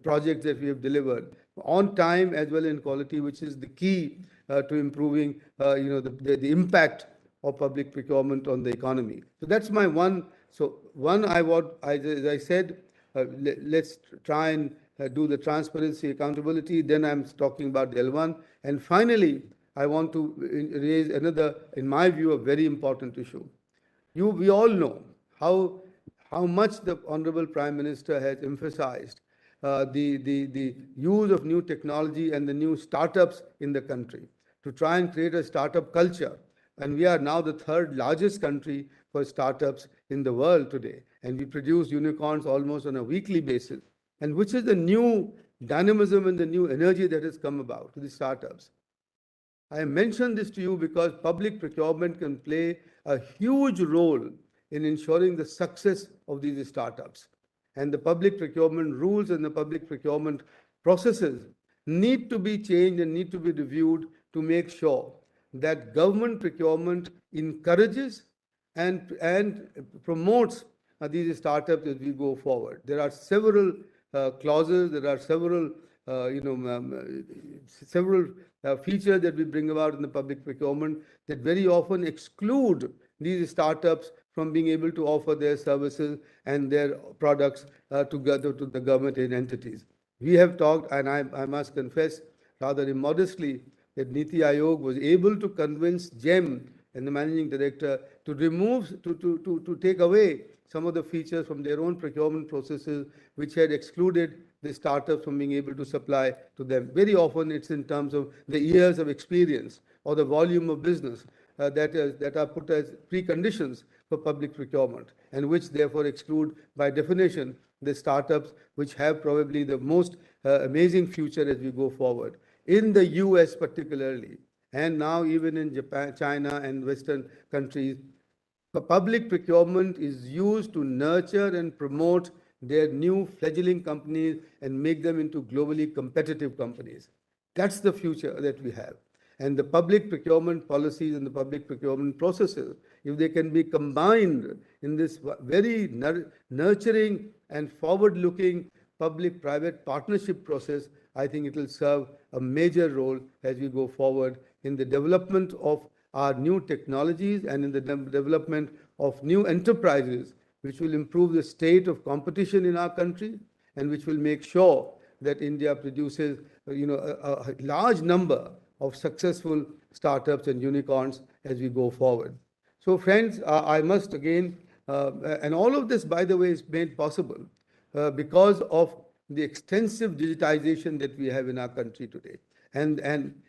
projects that we have delivered on time as well in quality, which is the key to improving the impact of public procurement on the economy. So that's my one. So one, as I said, let's try and do the transparency, accountability. Then I'm talking about the L1. And finally, I want to raise another, in my view, a very important issue. We all know how much the Honorable Prime Minister has emphasized the use of new technology and the new startups in the country to try and create a startup culture. And we are now the third largest country for startups in the world today. And we produce unicorns almost on a weekly basis. And which is the new dynamism and the new energy that has come about to the startups. I mention this to you because public procurement can play a huge role in ensuring the success of these startups. And the public procurement rules and the public procurement processes need to be changed and need to be reviewed to make sure that government procurement encourages and promotes these startups as we go forward. There are several clauses, there are several several features that we bring about in the public procurement that very often exclude these startups from being able to offer their services and their products together to the government entities. We have talked, and I must confess rather immodestly, that Niti Aayog was able to convince GEM and the managing director to remove, to take away some of the features from their own procurement processes, which had excluded the startups from being able to supply to them. Very often it's in terms of the years of experience or the volume of business that are put as preconditions for public procurement, and which therefore exclude by definition the startups which have probably the most amazing future as we go forward. In the US particularly, and now even in Japan, China and Western countries, public procurement is used to nurture and promote their new fledgling companies and make them into globally competitive companies. That's the future that we have. And the public procurement policies and the public procurement processes, if they can be combined in this very nurturing and forward-looking public-private partnership process, I think it will serve a major role as we go forward in the development of our new technologies and in the development of new enterprises, which will improve the state of competition in our country and which will make sure that India produces a large number of successful startups and unicorns as we go forward. So friends, I must again, and all of this, by the way, is made possible because of the extensive digitization that we have in our country today. And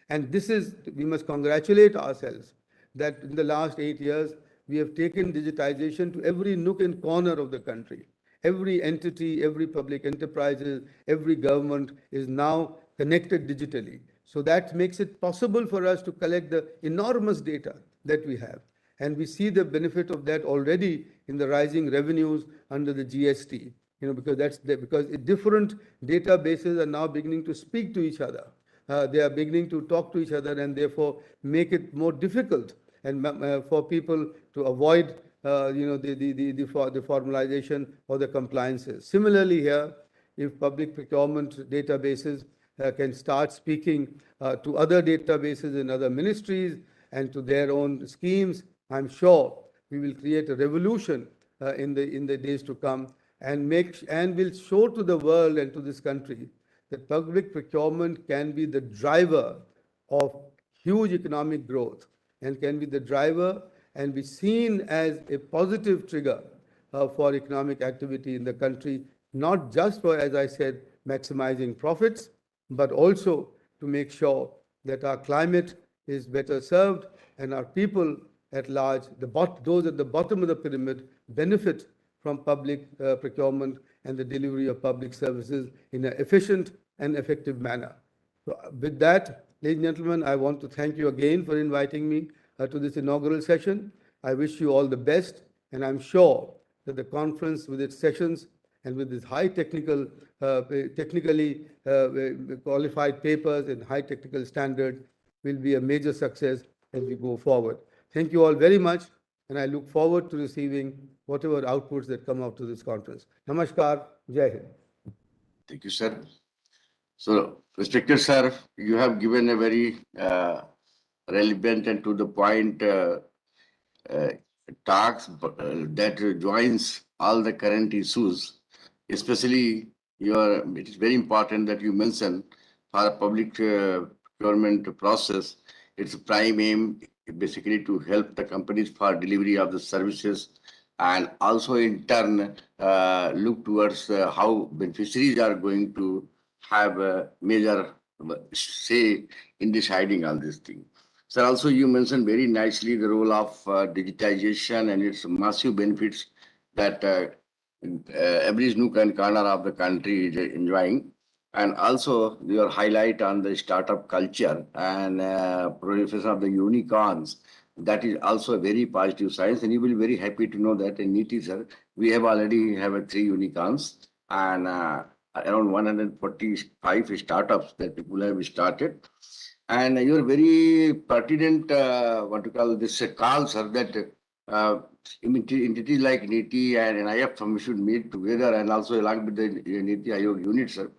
this is, we must congratulate ourselves that in the last 8 years, we have taken digitization to every nook and corner of the country. Every entity, every public enterprise, every government is now connected digitally. So that makes it possible for us to collect the enormous data that we have. And we see the benefit of that already in the rising revenues under the GST, because because different databases are now beginning to speak to each other. They are beginning to talk to each other and therefore make it more difficult and for people to avoid the formalization or the compliances. Similarly here, if public procurement databases can start speaking to other databases in other ministries and to their own schemes, I'm sure we will create a revolution in the days to come and will show to the world and to this country that public procurement can be the driver of huge economic growth and can be the driver and be seen as a positive trigger for economic activity in the country, not just for, as I said, maximizing profits, but also to make sure that our climate is better served and our people at large, those at the bottom of the pyramid, benefit from public procurement and the delivery of public services in an efficient and effective manner. So with that, ladies and gentlemen, I want to thank you again for inviting me to this inaugural session. I wish you all the best, and I'm sure that the conference with its sessions and with its high technically qualified papers and high technical standards will be a major success as we go forward. Thank you all very much, and I look forward to receiving whatever outputs that come out of this conference. Namaskar, Jai Hind. Thank you, sir. So, respected sir, you have given a very relevant and to the point talks that joins all the current issues, especially it is very important that you mention for a public procurement process, its prime aim is basically to help the companies for delivery of the services and also in turn look towards how beneficiaries are going to have a major say in deciding on this thing. Sir, also you mentioned very nicely the role of digitization and its massive benefits that every nook and corner of the country is enjoying. And also your highlight on the startup culture and proliferation of the unicorns. That is also a very positive sign. And you will be very happy to know that in NITI, sir, we have already have 3 unicorns and around 145 startups that people have started. And you're very pertinent, what to call this call, sir, that entities like NITI and NIFM should meet together and also along with the NITI Aayog unit, sir,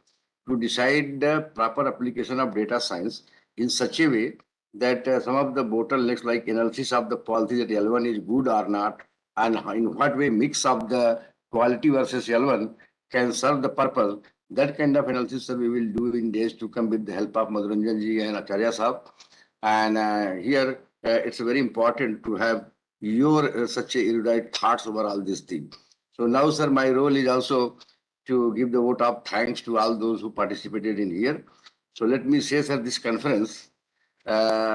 to decide the proper application of data science in such a way that some of the bottlenecks like analysis of the policy that L1 is good or not, and in what way mix of the quality versus L1 can serve the purpose. That kind of analysis, sir, we will do in days to come with the help of Madhuranjan ji and Acharya Sahab. And here it's very important to have your such a erudite thoughts over all these things. So now, sir, my role is also to give the vote of thanks to all those who participated in here. So let me say, sir, this conference,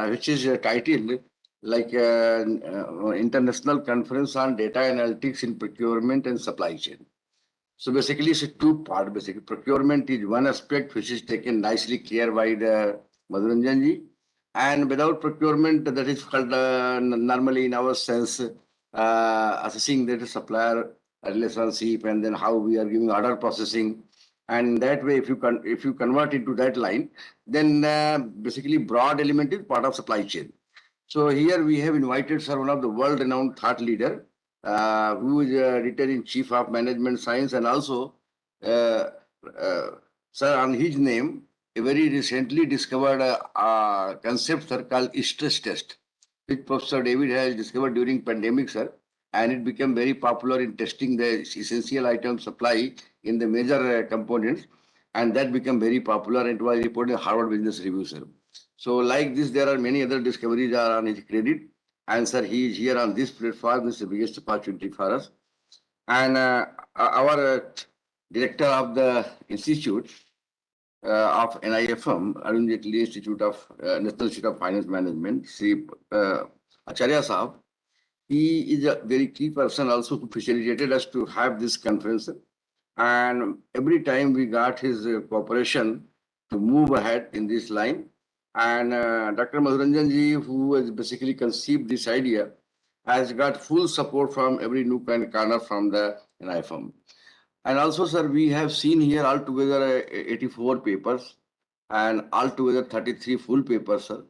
which is titled like International Conference on Data Analytics in Procurement and Supply Chain. So basically, it's a two-part. Basically, procurement is one aspect which is taken nicely care by the Madhuranjan ji. And without procurement, that is called normally in our sense, assessing the supplier relationship and then how we are giving order processing. And that way, if you convert into that line, then basically broad element is part of supply chain. So here we have invited, sir, one of the world-renowned thought leader, who is editor-in-chief of management science, and also, sir, on his name, a very recently discovered concept, sir, called stress test, which Professor David has discovered during pandemic, sir, and it became very popular in testing the essential item supply in the major components, and that became very popular, and it was reported in Harvard Business Review, sir. So like this, there are many other discoveries are on his credit. And sir, he is here on this platform. This is the biggest opportunity for us. And our director of the institute of NIFM, Arun Jaitley Institute of National Institute of Finance Management, Sri Acharya Sahab, he is a very key person also who facilitated us to have this conference. And every time we got his cooperation to move ahead in this line. And Dr. Madhuranjan ji, who has basically conceived this idea, has got full support from every nook and corner from the NIFM. And also, sir, we have seen here altogether 84 papers and altogether 33 full papers, sir.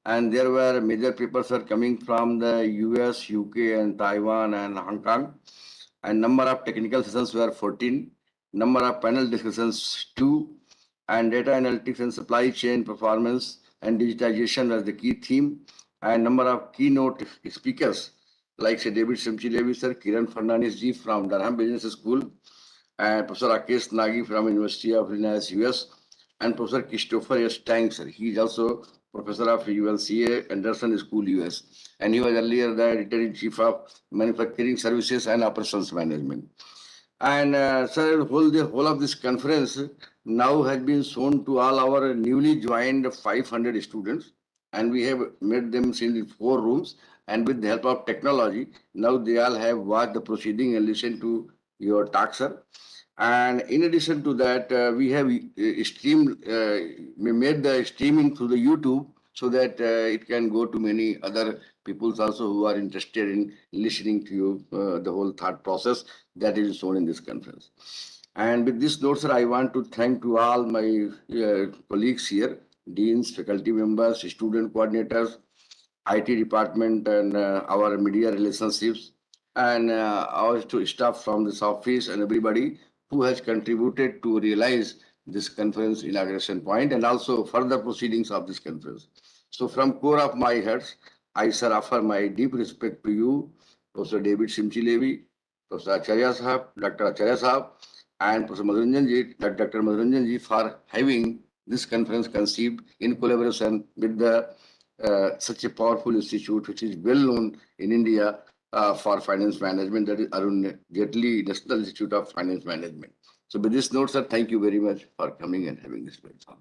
And there were major papers are coming from the US, UK, and Taiwan and Hong Kong. And number of technical sessions were 14. Number of panel discussions 2. And data analytics and supply chain performance and digitization was the key theme, and number of keynote speakers like say David Simchilevi, sir, Kiran Fernandez ji from Durham Business School, and Professor Rakesh Nagi from University of Illinois, US, and Professor Christopher S. Tang, sir. He is also professor of ULCA Anderson School, US, and he was earlier the editor-in-chief of Manufacturing Services and Operations Management. And sir, the whole of this conference now has been shown to all our newly joined 500 students, and we have made them in 4 rooms. And with the help of technology, now they all have watched the proceeding and listened to your talk, sir. And in addition to that, we have we made the streaming through the YouTube so that it can go to many other people also who are interested in listening to you, the whole thought process that is shown in this conference. And with this note, sir, I want to thank to all my colleagues here, deans, faculty members, student coordinators, IT department, and our media relationships, and our staff from this office and everybody who has contributed to realize this conference inauguration point and also further proceedings of this conference. So from core of my heart, I, sir, offer my deep respect to you, Professor David Simchilevi, Professor Acharya Sahab, Dr. Acharya Sahab, and Professor Madhuranjan ji, Dr. Madhuranjan ji, for having this conference conceived in collaboration with the such a powerful institute which is well known in India for finance management, that is Arun Jaitley National Institute of Finance Management. So with this note, sir, thank you very much for coming and having this platform.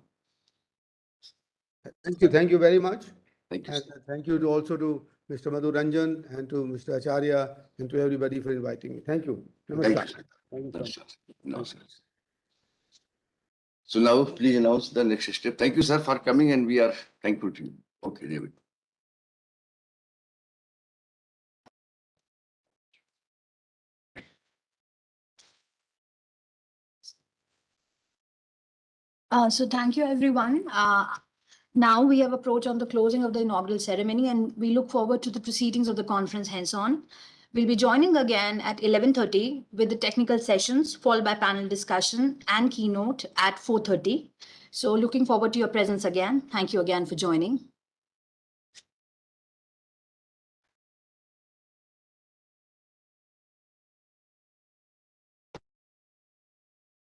Thank you very much. Thank you. And Sir. thank you also to Mr. Madhuranjan and to Mr. Acharya and to everybody for inviting me. Thank you. Thank Namaskar. you, sir. Thank you so much. No, sir. So now please announce the next step. Thank you, sir, for coming, and we are thankful to you. Okay, David. So thank you, everyone. Now we have approached on the closing of the inaugural ceremony, and we look forward to the proceedings of the conference hence on. We'll be joining again at 11:30 with the technical sessions, followed by panel discussion and keynote at 4:30. So looking forward to your presence again. Thank you again for joining.